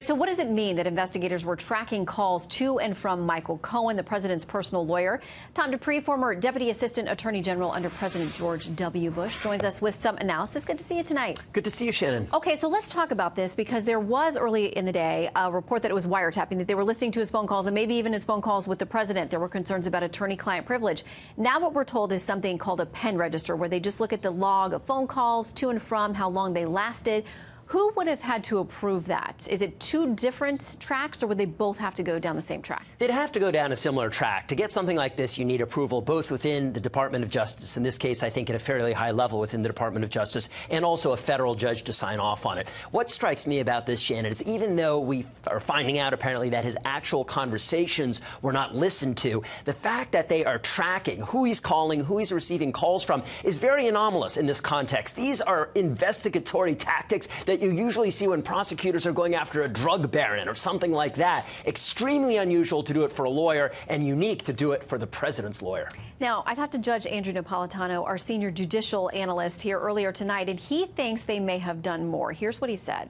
So what does it mean that investigators were tracking calls to and from Michael Cohen, the president's personal lawyer? Tom Dupree, former Deputy Assistant Attorney General under President George W. Bush, joins us with some analysis. Good to see you tonight. Good to see you, Shannon. Okay, so let's talk about this, because there was early in the day a report that it was wiretapping, that they were listening to his phone calls and maybe even his phone calls with the president. There were concerns about attorney-client privilege. Now what we're told is something called a pen register, where they just look at the log of phone calls to and from, how long they lasted. Who would have had to approve that? Is it two different tracks, or would they both have to go down the same track? They'd have to go down a similar track. To get something like this, you need approval both within the Department of Justice, in this case, I think at a fairly high level within the Department of Justice, and also a federal judge to sign off on it. What strikes me about this, Shannon, is even though we are finding out apparently that his actual conversations were not listened to, the fact that they are tracking who he's calling, who he's receiving calls from, is very anomalous in this context. These are investigatory tactics that you usually see when prosecutors are going after a drug baron or something like that. Extremely unusual to do it for a lawyer, and unique to do it for the president's lawyer. Now, I talked to Judge Andrew Napolitano, our senior judicial analyst, here earlier tonight, and he thinks they may have done more. Here's what he said.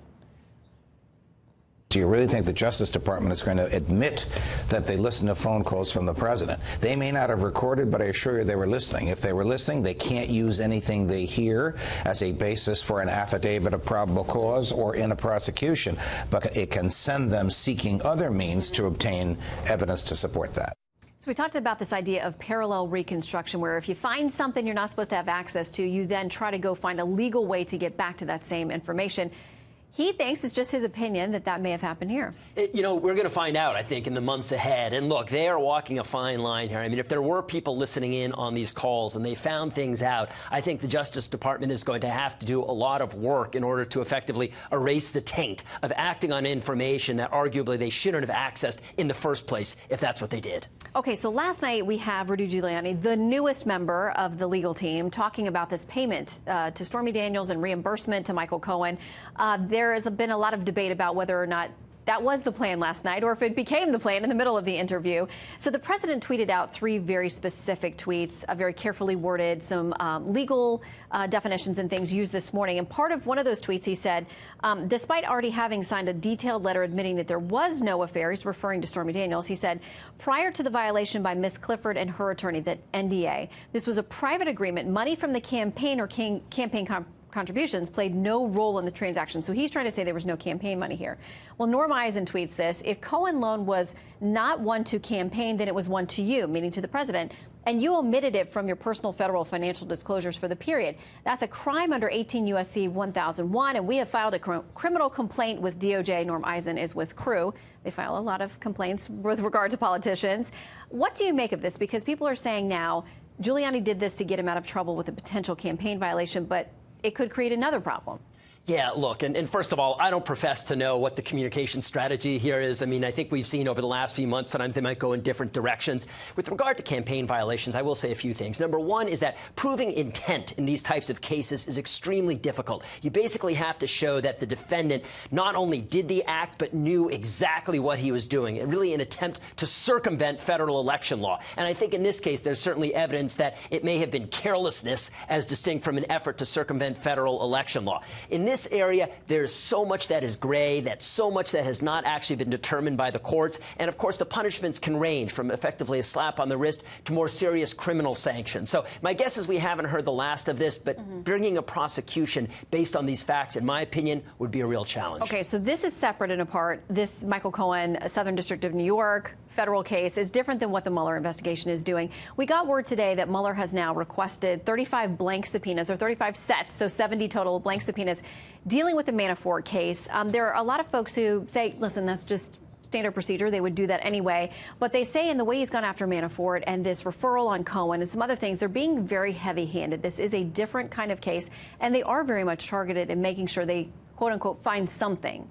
Do you really think the Justice Department is going to admit that they listened to phone calls from the president? They may not have recorded, but I assure you they were listening. If they were listening, they can't use anything they hear as a basis for an affidavit of probable cause or in a prosecution, but it can send them seeking other means to obtain evidence to support that. So we talked about this idea of parallel reconstruction, where if you find something you're not supposed to have access to, you then try to go find a legal way to get back to that same information. He thinks it's just his opinion that that may have happened here. You know, we're going to find out, I think, in the months ahead. And look, they are walking a fine line here. I mean, if there were people listening in on these calls and they found things out, I think the Justice Department is going to have to do a lot of work in order to effectively erase the taint of acting on information that arguably they shouldn't have accessed in the first place, if that's what they did. Okay, so last night we have Rudy Giuliani, the newest member of the legal team, talking about this payment to Stormy Daniels and reimbursement to Michael Cohen. There has been a lot of debate about whether or not that was the plan last night, or if it became the plan in the middle of the interview. So the president tweeted out three very specific tweets, very carefully worded, some legal definitions and things used this morning. And part of one of those tweets, he said, despite already having signed a detailed letter admitting that there was no affair, he's referring to Stormy Daniels, he said, prior to the violation by Ms. Clifford and her attorney, that NDA, this was a private agreement. Money from the campaign or campaign contributions played no role in the transaction. So he's trying to say there was no campaign money here. Well, Norm Eisen tweets this: if Cohen loan was not one to campaign, then it was one to you, meaning to the president, and you omitted it from your personal federal financial disclosures for the period. That's a crime under 18 U.S.C. 1001, and we have filed a criminal complaint with DOJ. Norm Eisen is with Crew. They file a lot of complaints with regard to politicians. What do you make of this? Because people are saying now Giuliani did this to get him out of trouble with a potential campaign violation, but it could create another problem. Yeah, look, and first of all, I don't profess to know what the communication strategy here is. I mean, I think we've seen over the last few months, sometimes they might go in different directions. With regard to campaign violations, I will say a few things. Number one is that proving intent in these types of cases is extremely difficult. You basically have to show that the defendant not only did the act, but knew exactly what he was doing, and really an attempt to circumvent federal election law. And I think in this case, there's certainly evidence that it may have been carelessness as distinct from an effort to circumvent federal election law. In this area, there's so much that is gray, that's so much that has not actually been determined by the courts. And of course, the punishments can range from effectively a slap on the wrist to more serious criminal sanctions. So my guess is we haven't heard the last of this, but bringing a prosecution based on these facts, in my opinion, would be a real challenge. Okay, so this is separate and apart. This Michael Cohen, Southern District of New York, federal case is different than what the Mueller investigation is doing. We got word today that Mueller has now requested 35 blank subpoenas, or 35 sets, so 70 total blank subpoenas, dealing with the Manafort case. There are a lot of folks who say, listen, that's just standard procedure. They would do that anyway. But they say in the way he's gone after Manafort and this referral on Cohen and some other things, they're being very heavy-handed. This is a different kind of case, and they are very much targeted in making sure they, quote unquote, find something.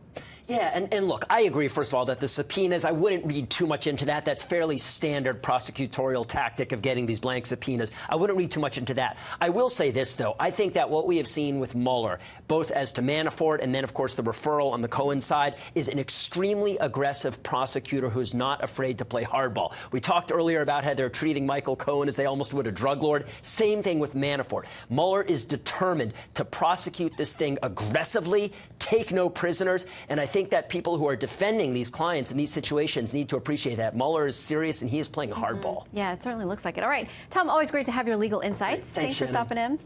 Yeah, and look, I agree, first of all, that the subpoenas, I wouldn't read too much into that. That's fairly standard prosecutorial tactic of getting these blank subpoenas. I wouldn't read too much into that. I will say this, though. I think that what we have seen with Mueller, both as to Manafort and then, of course, the referral on the Cohen side, is an extremely aggressive prosecutor who's not afraid to play hardball. We talked earlier about how they're treating Michael Cohen as they almost would a drug lord. Same thing with Manafort. Mueller is determined to prosecute this thing aggressively, take no prisoners, and I think think that people who are defending these clients in these situations need to appreciate that. Mueller is serious, and he is playing hardball. Yeah, it certainly looks like it. All right, Tom, always great to have your legal insights. Thanks for Shannon. stopping in.